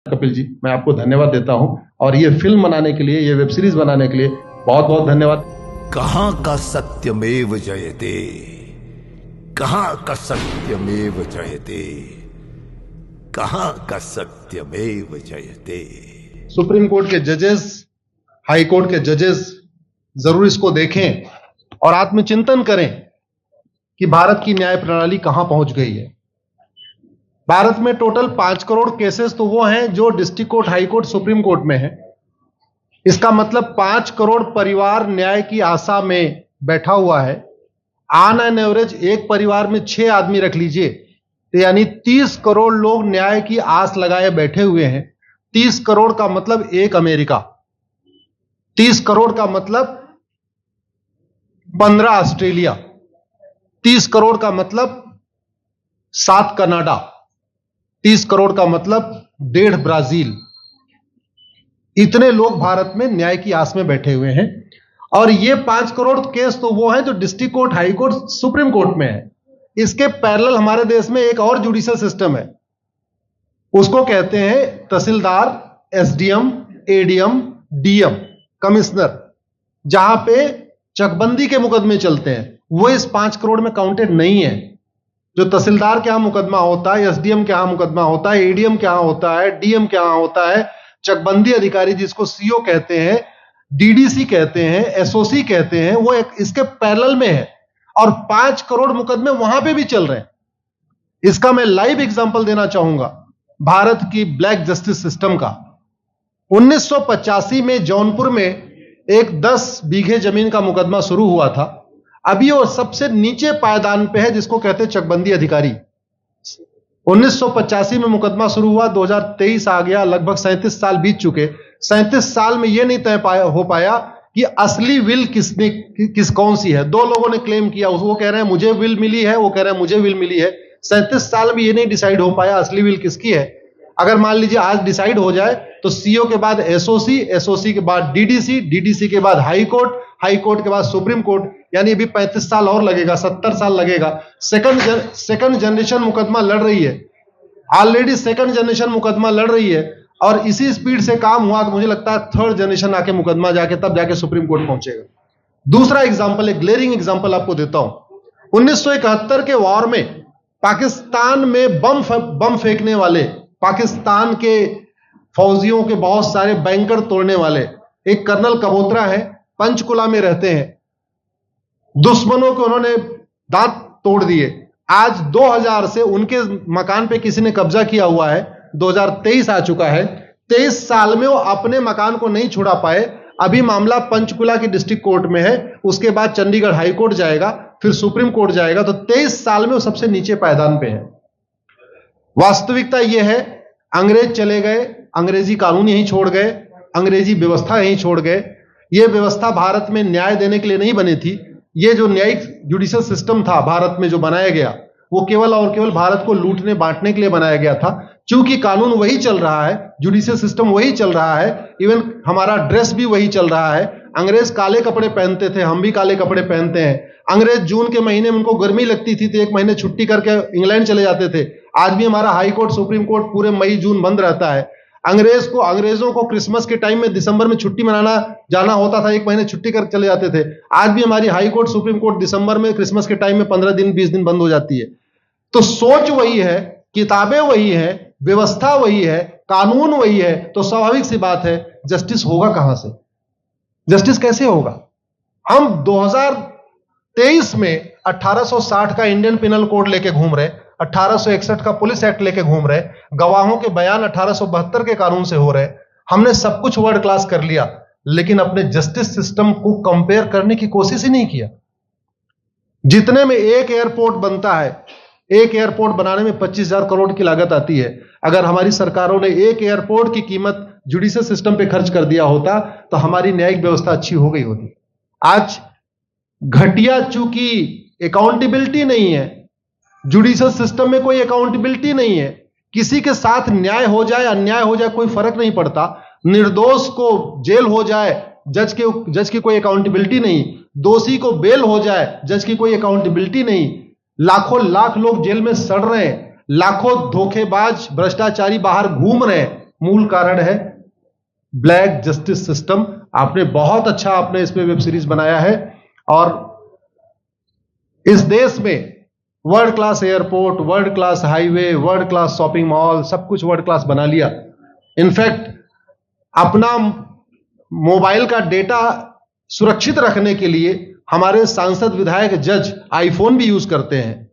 कपिल जी, मैं आपको धन्यवाद देता हूं और ये फिल्म बनाने के लिए, ये वेब सीरीज बनाने के लिए बहुत बहुत धन्यवाद। कहां का सत्यमेव जयते, कहां का सत्यमेव जयते, कहां का सत्यमेव जयते। सुप्रीम कोर्ट के जजेस, हाई कोर्ट के जजेस जरूर इसको देखें और आत्मचिंतन करें कि भारत की न्याय प्रणाली कहां पहुंच गई है। भारत में टोटल 5 करोड़ केसेस तो वो हैं जो district court, high court, supreme court में है। इसका मतलब 5 करोड़ परिवार न्याय की आशा में बैठा हुआ है। ऑन एन एवरेज एक परिवार में 6 आदमी रख लीजिए, तो यानी 30 करोड़ लोग न्याय की आस लगाए बैठे हुए हैं। 30 करोड़ का मतलब एक अमेरिका, 30 करोड़ का मतलब 15 ऑस्ट्रेलिया, 30 करोड़ का मतलब 7 कनाडा, 30 करोड़ का मतलब 1.5 ब्राजील। इतने लोग भारत में न्याय की आस में बैठे हुए हैं। और ये 5 करोड़ केस तो वो हैं जो district court, high court, supreme court में है। इसके पैरेलल हमारे देश में एक और जुडिशियल सिस्टम है, उसको कहते हैं तहसीलदार, एसडीएम, एडीएम, डीएम, कमिश्नर, जहां पे चकबंदी के मुकदमे चलते हैं। वो इस 5 करोड़ में काउंटेड नहीं है। जो तहसीलदार के यहां मुकदमा होता है, एसडीएम के यहां मुकदमा होता है, एडीएम के यहां होता है, डीएम के यहां होता है, चकबंदी अधिकारी जिसको सीओ कहते हैं, डीडीसी कहते हैं, एसओसी कहते हैं, वो इसके पैरेलल में है और 5 करोड़ मुकदमे वहां पे भी चल रहे हैं। इसका मैं लाइव एग्जांपल देना चाहूंगा भारत की ब्लैक जस्टिस सिस्टम का। 1985 में जौनपुर में एक 10 बीघे जमीन का मुकदमा शुरू हुआ था। अभी वो सबसे नीचे पायदान पे है, जिसको कहते हैं चकबंदी अधिकारी। 1985 में मुकदमा शुरू हुआ, 2023 आ गया, लगभग 37 साल बीत चुके। 37 साल में यह नहीं तय हो पाया कि असली विल कौन सी है। 2 लोगों ने क्लेम किया, वो कह रहे हैं मुझे विल मिली है, वो कह रहे हैं मुझे विल मिली है। 37 साल में यह नहीं डिसाइड हो पाया असली विल किसकी है। अगर मान लीजिए आज डिसाइड हो जाए तो सीओ के बाद एसओसी, एसओसी के बाद डीडीसी, डीडीसी के बाद हाई कोर्ट, हाई कोर्ट के बाद सुप्रीम कोर्ट, यानी अभी 35 साल और लगेगा, 70 साल लगेगा। सेकंड जनरेशन मुकदमा लड़ रही है, ऑलरेडी सेकंड जनरेशन मुकदमा लड़ रही है और इसी स्पीड से काम हुआ तो मुझे लगता है थर्ड जनरेशन आके मुकदमा तब जाके सुप्रीम कोर्ट पहुंचेगा। दूसरा एग्जाम्पल, एक ग्लेरिंग एग्जाम्पल आपको देता हूं। 1971 के वॉर में पाकिस्तान में बम फेंकने वाले, पाकिस्तान के फौजियों के बहुत सारे बैंकर तोड़ने वाले एक कर्नल कबोत्रा है, पंचकुला में रहते हैं। दुश्मनों को उन्होंने दांत तोड़ दिए। आज 2000 से उनके मकान पे किसी ने कब्जा किया हुआ है। 2023 आ चुका है, 23 साल में वो अपने मकान को नहीं छुड़ा पाए। अभी मामला पंचकुला की डिस्ट्रिक्ट कोर्ट में है, उसके बाद चंडीगढ़ हाई कोर्ट जाएगा, फिर सुप्रीम कोर्ट जाएगा। तो 23 साल में वो सबसे नीचे पायदान पे है। वास्तविकता यह है, अंग्रेज चले गए, अंग्रेजी कानून यहीं छोड़ गए, अंग्रेजी व्यवस्था यहीं छोड़ गए। यह व्यवस्था भारत में न्याय देने के लिए नहीं बनी थी। यह जो न्यायिक जुडिशियल सिस्टम था भारत में जो बनाया गया, वो केवल और केवल भारत को लूटने बांटने के लिए बनाया गया था। चूंकि कानून वही चल रहा है, जुडिशियल सिस्टम वही चल रहा है, इवन हमारा ड्रेस भी वही चल रहा है। अंग्रेज काले कपड़े पहनते थे, हम भी काले कपड़े पहनते हैं। अंग्रेज जून के महीने में उनको गर्मी लगती थी तो 1 महीने छुट्टी करके इंग्लैंड चले जाते थे। आज भी हमारा हाई कोर्ट, सुप्रीम कोर्ट पूरे मई जून बंद रहता है। अंग्रेजों को क्रिसमस के टाइम में दिसंबर में छुट्टी मनाना जाना होता था, 1 महीने छुट्टी कर चले जाते थे। आज भी हमारी हाई कोर्ट, सुप्रीम कोर्ट दिसंबर में, क्रिसमस के टाइम में 15 दिन 20 दिन बंद हो जाती है। तो सोच वही है, किताबें वही है, व्यवस्था वही है, कानून वही है, तो स्वाभाविक सी बात है जस्टिस होगा कहां से? जस्टिस कैसे होगा? हम 2023 में 1860 का इंडियन पिनल कोड लेके घूम रहे, 1861 का पुलिस एक्ट लेके घूम रहे, गवाहों के बयान 1872 के कानून से हो रहे। हमने सब कुछ वर्ल्ड क्लास कर लिया, लेकिन अपने जस्टिस सिस्टम को कंपेयर करने की कोशिश ही नहीं किया। जितने में एक एयरपोर्ट बनता है, एक एयरपोर्ट बनाने में 25,000 करोड़ की लागत आती है। अगर हमारी सरकारों ने एक एयरपोर्ट की कीमत जुडिशियल सिस्टम पे खर्च कर दिया होता तो हमारी न्यायिक व्यवस्था अच्छी हो गई होती। आज घटिया, चूंकि अकाउंटेबिलिटी नहीं है, जुडिशियल सिस्टम में कोई अकाउंटेबिलिटी नहीं है। किसी के साथ न्याय हो जाए, अन्याय हो जाए, कोई फर्क नहीं पड़ता। निर्दोष को जेल हो जाए, जज की कोई अकाउंटेबिलिटी नहीं। दोषी को बेल हो जाए, जज की कोई अकाउंटेबिलिटी नहीं। लाख लोग जेल में सड़ रहे हैं, लाखों धोखेबाज भ्रष्टाचारी बाहर घूम रहे हैं, मूल कारण है ब्लैक जस्टिस सिस्टम। आपने बहुत अच्छा आपने इस पे वेब सीरीज बनाया है, और इस देश में world class airport, world class highway, world class shopping mall, सब कुछ वर्ल्ड क्लास बना लिया। इनफैक्ट अपना मोबाइल का डेटा सुरक्षित रखने के लिए हमारे सांसद, विधायक, जज आईफोन भी यूज करते हैं।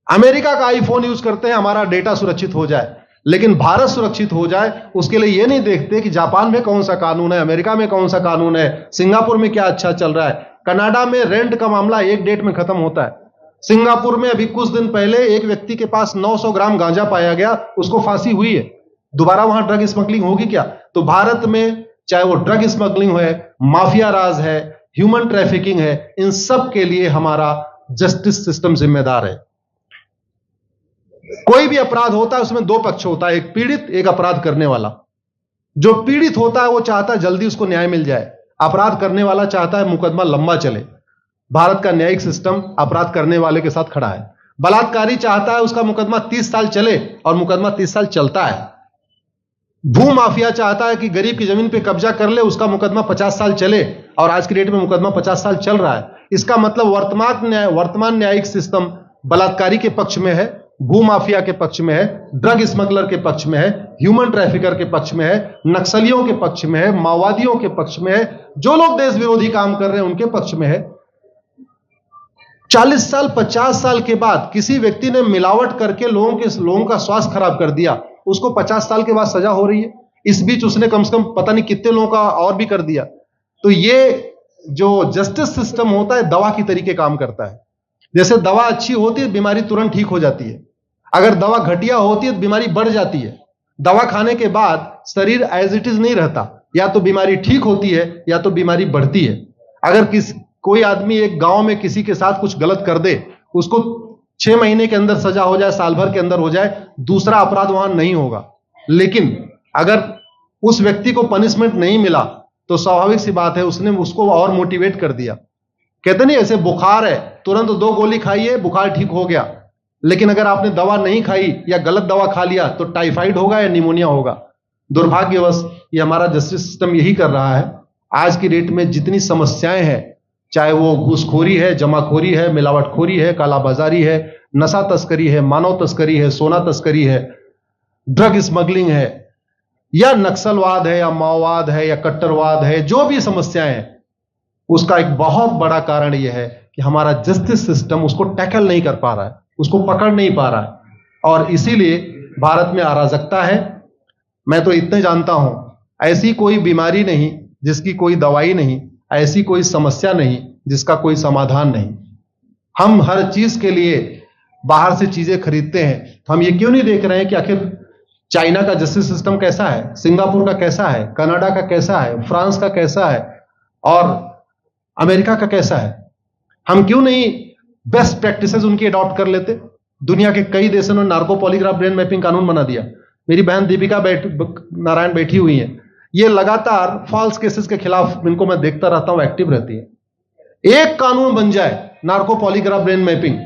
अमेरिका का आईफोन यूज करते हैं हमारा डेटा सुरक्षित हो जाए, लेकिन भारत सुरक्षित हो जाए उसके लिए यह नहीं देखते कि जापान में कौन सा कानून है, अमेरिका में कौन सा कानून है, सिंगापुर में क्या अच्छा चल रहा है। कनाडा में रेंट का मामला एक डेट में खत्म होता है। सिंगापुर में अभी कुछ दिन पहले एक व्यक्ति के पास 900 ग्राम गांजा पाया गया, उसको फांसी हुई है। दोबारा वहां ड्रग स्मगलिंग होगी क्या? तो भारत में चाहे वो ड्रग स्मगलिंग है, माफिया राज है, ह्यूमन ट्रैफिकिंग है, इन सब के लिए हमारा जस्टिस सिस्टम जिम्मेदार है। कोई भी अपराध होता है उसमें दो पक्ष होता है, एक पीड़ित, एक अपराध करने वाला। जो पीड़ित होता है वो चाहता है जल्दी उसको न्याय मिल जाए, अपराध करने वाला चाहता है मुकदमा लंबा चले। भारत का न्यायिक सिस्टम अपराध करने वाले के साथ खड़ा है। बलात्कारी चाहता है उसका मुकदमा 30 साल चले, और मुकदमा 30 साल चलता है। भू माफिया चाहता है कि गरीब की जमीन पे कब्जा कर ले, उसका मुकदमा 50 साल चले, और आज की डेट में मुकदमा 50 साल चल रहा है। इसका मतलब वर्तमान न्यायिक सिस्टम बलात्कारी के पक्ष में है, भू माफिया के पक्ष में है, ड्रग स्मगलर के पक्ष में है, ह्यूमन ट्रैफिकर के पक्ष में है, नक्सलियों के पक्ष में है, माओवादियों के पक्ष में है, जो लोग देश विरोधी काम कर रहे हैं उनके पक्ष में है। 40 साल 50 साल के बाद किसी व्यक्ति ने मिलावट करके लोगों का स्वास्थ्य खराब कर दिया, उसको 50 साल के बाद सजा हो रही है। इस बीच उसने कम से कम पता नहीं कितने लोगों का और भी कर दिया। तो ये जो जस्टिस सिस्टम होता है दवा की तरीके काम करता है। जैसे दवा अच्छी होती है बीमारी तुरंत ठीक हो जाती है, अगर दवा घटिया होती है तो बीमारी बढ़ जाती है। दवा खाने के बाद शरीर एज इट इज नहीं रहता, या तो बीमारी ठीक होती है या तो बीमारी बढ़ती है। अगर कोई आदमी एक गांव में किसी के साथ कुछ गलत कर दे, उसको 6 महीने के अंदर सजा हो जाए, साल भर के अंदर हो जाए, दूसरा अपराध वहां नहीं होगा। लेकिन अगर उस व्यक्ति को पनिशमेंट नहीं मिला तो स्वाभाविक सी बात है उसने उसको और मोटिवेट कर दिया। कहते नहीं ऐसे बुखार है, तुरंत 2 गोली खाइए बुखार ठीक हो गया, लेकिन अगर आपने दवा नहीं खाई या गलत दवा खा लिया तो टाइफाइड होगा या निमोनिया होगा। दुर्भाग्यवश ये हमारा जस्टिस सिस्टम यही कर रहा है। आज की डेट में जितनी समस्याएं हैं, चाहे वो घूसखोरी है, जमाखोरी है, मिलावटखोरी है, कालाबाजारी है, नशा तस्करी है, मानव तस्करी है, सोना तस्करी है, ड्रग स्मगलिंग है, या नक्सलवाद है, या माओवाद है, या कट्टरवाद है, जो भी समस्याएं हैं, उसका एक बहुत बड़ा कारण यह है कि हमारा जस्टिस सिस्टम उसको टैकल नहीं कर पा रहा है, उसको पकड़ नहीं पा रहा है, और इसीलिए भारत में अराजकता है। मैं तो इतने जानता हूं, ऐसी कोई बीमारी नहीं जिसकी कोई दवाई नहीं, ऐसी कोई समस्या नहीं जिसका कोई समाधान नहीं। हम हर चीज के लिए बाहर से चीजें खरीदते हैं, तो हम ये क्यों नहीं देख रहे हैं कि आखिर चाइना का जस्टिस सिस्टम कैसा है, सिंगापुर का कैसा है, कनाडा का कैसा है, फ्रांस का कैसा है, और अमेरिका का कैसा है। हम क्यों नहीं बेस्ट प्रैक्टिसेस उनकी अडॉप्ट कर लेते। दुनिया के कई देशों ने नार्को पॉलीग्राफ ब्रेन मैपिंग कानून बना दिया। मेरी बहन दीपिका नारायण बैठी हुई है, ये लगातार फॉल्स केसेस के खिलाफ, इनको मैं देखता रहता हूं, एक्टिव रहती है। एक कानून बन जाए नार्को पॉलीग्राफ ब्रेन मैपिंग,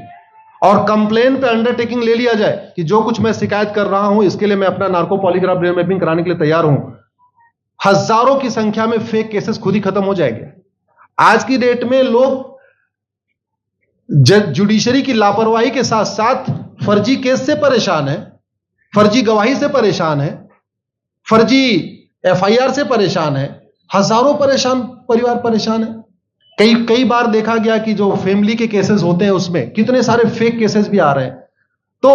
और कंप्लेन पे अंडरटेकिंग ले लिया जाए कि जो कुछ मैं शिकायत कर रहा हूं इसके लिए मैं अपना नार्को पॉलीग्राफ ब्रेन मैपिंग कराने के लिए तैयार हूं, हजारों की संख्या में फेक केसेस खुद ही खत्म हो जाएंगे। आज की डेट में लोग जुडिशरी की लापरवाही के साथ साथ फर्जी केस से परेशान है, फर्जी गवाही से परेशान है, फर्जी एफआईआर से परेशान है, हजारों परिवार परेशान है। कई बार देखा गया कि जो फैमिली के केसेस होते हैं उसमें कितने सारे फेक केसेस भी आ रहे हैं। तो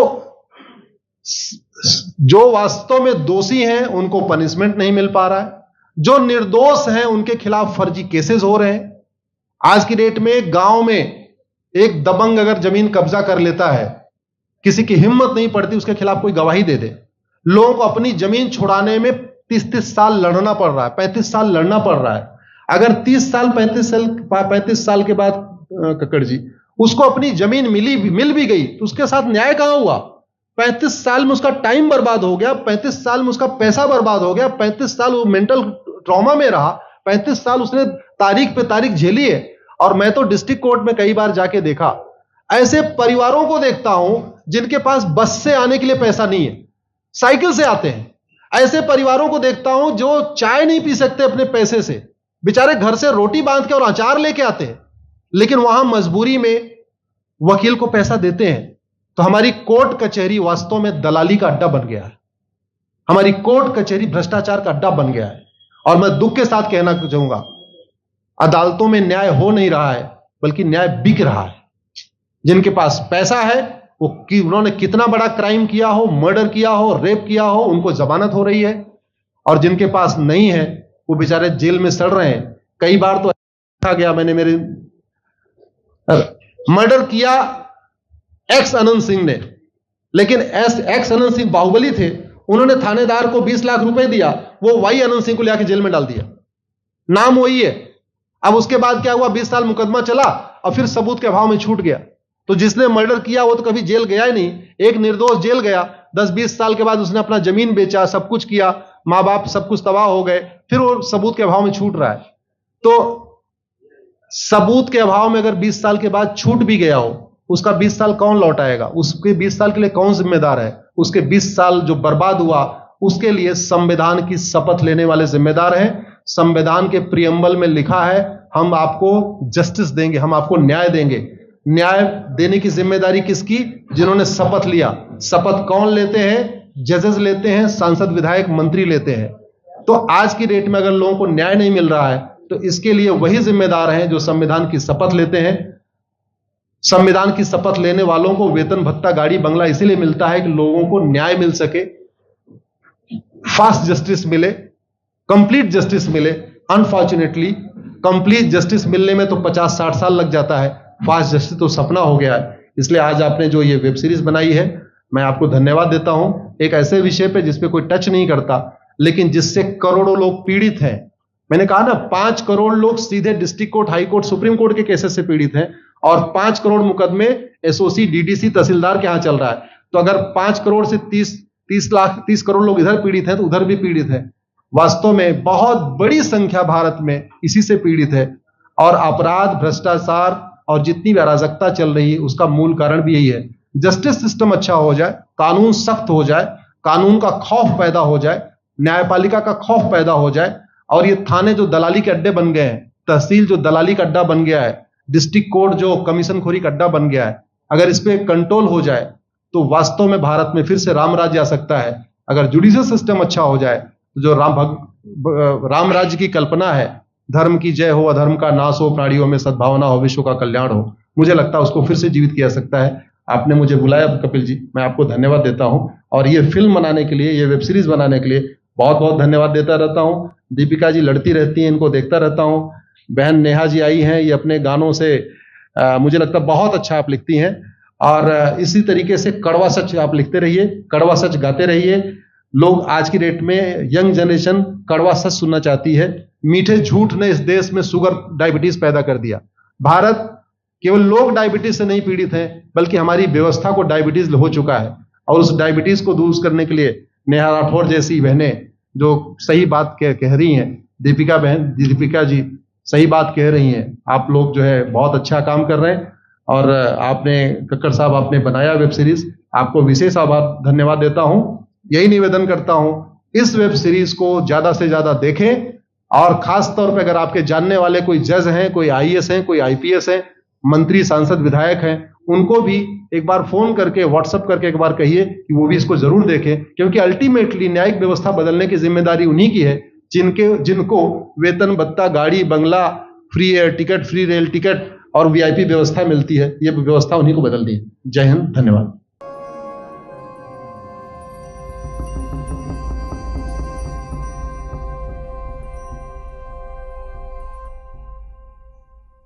जो वास्तव में दोषी हैं उनको पनिशमेंट नहीं मिल पा रहा है, जो निर्दोष हैं उनके खिलाफ फर्जी केसेस हो रहे हैं। आज की डेट में गांव में एक दबंग अगर जमीन कब्जा कर लेता है, किसी की हिम्मत नहीं पड़ती उसके खिलाफ कोई गवाही दे दे। लोगों को अपनी जमीन छुड़ाने में 30-30 साल लड़ना पड़ रहा है, 35 साल लड़ना पड़ रहा है। अगर 30 साल 35 साल के बाद कक्कड़ जी उसको अपनी जमीन मिल भी गई तो उसके साथ न्याय कहां हुआ? 35 साल में उसका टाइम बर्बाद हो गया, 35 साल में उसका पैसा बर्बाद हो गया, 35 साल वो मेंटल ट्रॉमा में रहा, 35 साल उसने तारीख पे तारीख झेली है। और मैं तो डिस्ट्रिक्ट कोर्ट में कई बार जाके देखा, ऐसे परिवारों को देखता हूं जिनके पास बस से आने के लिए पैसा नहीं है, साइकिल से आते हैं। ऐसे परिवारों को देखता हूं जो चाय नहीं पी सकते अपने पैसे से, बेचारे घर से रोटी बांध के और अचार लेके आते हैं, लेकिन वहां मजबूरी में वकील को पैसा देते हैं। तो हमारी कोर्ट कचहरी वास्तव में दलाली का अड्डा बन गया है। हमारी कोर्ट कचहरी भ्रष्टाचार का अड्डा बन गया है। और मैं दुख के साथ कहना चाहूंगा, अदालतों में न्याय हो नहीं रहा है, बल्कि न्याय बिक रहा है। जिनके पास पैसा है, वो उन्होंने कितना बड़ा क्राइम किया हो, मर्डर किया हो, रेप किया हो, उनको जमानत हो रही है। और जिनके पास नहीं है, वो बेचारे जेल में सड़ रहे हैं। कई बार तो देखा गया, मैंने मेरे मर्डर किया एक्स अनंत सिंह ने, लेकिन एक्स अनंत सिंह बाहुबली थे, उन्होंने थानेदार को 20 लाख रुपए दिया, वो वाई अनंत सिंह को लेकर जेल में डाल दिया। नाम वही है। अब उसके बाद क्या हुआ, 20 साल मुकदमा चला और फिर सबूत के अभाव में छूट गया। तो जिसने मर्डर किया वो तो कभी जेल गया ही नहीं। एक निर्दोष जेल गया, 10-20 साल के बाद उसने अपना जमीन बेचा, सब कुछ किया, मां बाप सब कुछ तबाह हो गए, फिर वो सबूत के अभाव में छूट रहा है। तो सबूत के अभाव में अगर 20 साल के बाद छूट भी गया हो, उसका 20 साल कौन लौटाएगा? उसके 20 साल के लिए कौन जिम्मेदार है? उसके 20 साल जो बर्बाद हुआ, उसके लिए संविधान की शपथ लेने वाले जिम्मेदार हैं। संविधान के प्रियम्बल में लिखा है, हम आपको जस्टिस देंगे, हम आपको न्याय देंगे। न्याय देने की जिम्मेदारी किसकी? जिन्होंने शपथ लिया। शपथ कौन लेते हैं? जजेस लेते हैं, सांसद, विधायक, मंत्री लेते हैं। तो आज की डेट में अगर लोगों को न्याय नहीं मिल रहा है, तो इसके लिए वही जिम्मेदार हैं जो संविधान की शपथ लेते हैं। संविधान की शपथ लेने वालों को वेतन, भत्ता, गाड़ी, बंगला इसीलिए मिलता है कि लोगों को न्याय मिल सके, फास्ट जस्टिस मिले, कंप्लीट जस्टिस मिले। अनफॉर्चुनेटली कंप्लीट जस्टिस मिलने में तो 50-60 साल लग जाता है, फास्ट जस्टिस तो सपना हो गया है। इसलिए आज आपने जो ये वेब सीरीज बनाई है, मैं आपको धन्यवाद देता हूं। एक ऐसे विषय पे जिसपे कोई टच नहीं करता, लेकिन जिससे करोड़ों लोग पीड़ित हैं। मैंने कहा ना, 5 करोड़ लोग सीधे district court, high court, supreme court के केसेस से पीड़ित हैं, और 5 करोड़ मुकदमे एसओसी, डीडीसी, तहसीलदार के यहां चल रहा है। तो अगर 5 करोड़ से 30 करोड़ लोग इधर पीड़ित हैं, तो उधर भी पीड़ित है। वास्तव में बहुत बड़ी संख्या भारत में इसी से पीड़ित है। और अपराध, भ्रष्टाचार और जितनी भी अराजकता चल रही है, उसका मूल कारण भी यही है। जस्टिस सिस्टम अच्छा हो जाए, कानून सख्त हो जाए, कानून का खौफ पैदा हो जाए, न्यायपालिका का खौफ पैदा हो जाए, और ये थाने जो दलाली के अड्डे बन गए हैं, तहसील जो दलाली का अड्डा बन गया है, डिस्ट्रिक्ट कोर्ट जो कमीशन खोरी का अड्डा बन गया है, अगर इस पे कंट्रोल हो जाए तो वास्तव में भारत में फिर से राम राज्य आ सकता है। अगर जुडिशियल सिस्टम अच्छा हो जाए, तो जो राम राज्य की कल्पना है, धर्म की जय हो, अधर्म का नाश हो, प्राणियों में सद्भावना हो, विश्व का कल्याण हो, मुझे लगता है उसको फिर से जीवित किया सकता है। आपने मुझे बुलाया कपिल जी, मैं आपको धन्यवाद देता हूं। और ये फिल्म बनाने के लिए, ये वेब सीरीज बनाने के लिए बहुत बहुत धन्यवाद देता रहता हूं। दीपिका जी लड़ती रहती हैं, इनको देखता रहता हूं। बहन नेहा जी आई हैं, ये अपने गानों से मुझे लगता है बहुत अच्छा आप लिखती हैं। और इसी तरीके से कड़वा सच आप लिखते रहिए, कड़वा सच गाते रहिए। लोग आज की डेट में, यंग जनरेशन कड़वा सच सुनना चाहती है। मीठे झूठ ने इस देश में शुगर, डायबिटीज पैदा कर दिया। भारत केवल लोग डायबिटीज से नहीं पीड़ित हैं, बल्कि हमारी व्यवस्था को डायबिटीज हो चुका है। और उस डायबिटीज को दूर करने के लिए नेहा राठौर जैसी बहनें जो सही बात कह रही हैं, दीपिका जी सही बात कह रही हैं, आप लोग जो है बहुत अच्छा काम कर रहे हैं। और आपने, कक्कड़ साहब, आपने बनाया वेब सीरीज, आपको विशेष आभार, धन्यवाद देता हूं। यही निवेदन करता हूं, इस वेब सीरीज को ज्यादा से ज्यादा देखें। और खास तौर पे अगर आपके जानने वाले कोई जज हैं, कोई आईएएस हैं, कोई आईपीएस हैं, मंत्री, सांसद, विधायक हैं, उनको भी एक बार फोन करके, व्हाट्सएप करके एक बार कहिए कि वो भी इसको जरूर देखें। क्योंकि अल्टीमेटली न्यायिक व्यवस्था बदलने की जिम्मेदारी उन्हीं की है जिनको वेतन, भत्ता, गाड़ी, बंगला, free air ticket, free rail ticket और वीआईपी व्यवस्था मिलती है। ये व्यवस्था उन्हीं को बदलनी है। जय हिंद, धन्यवाद।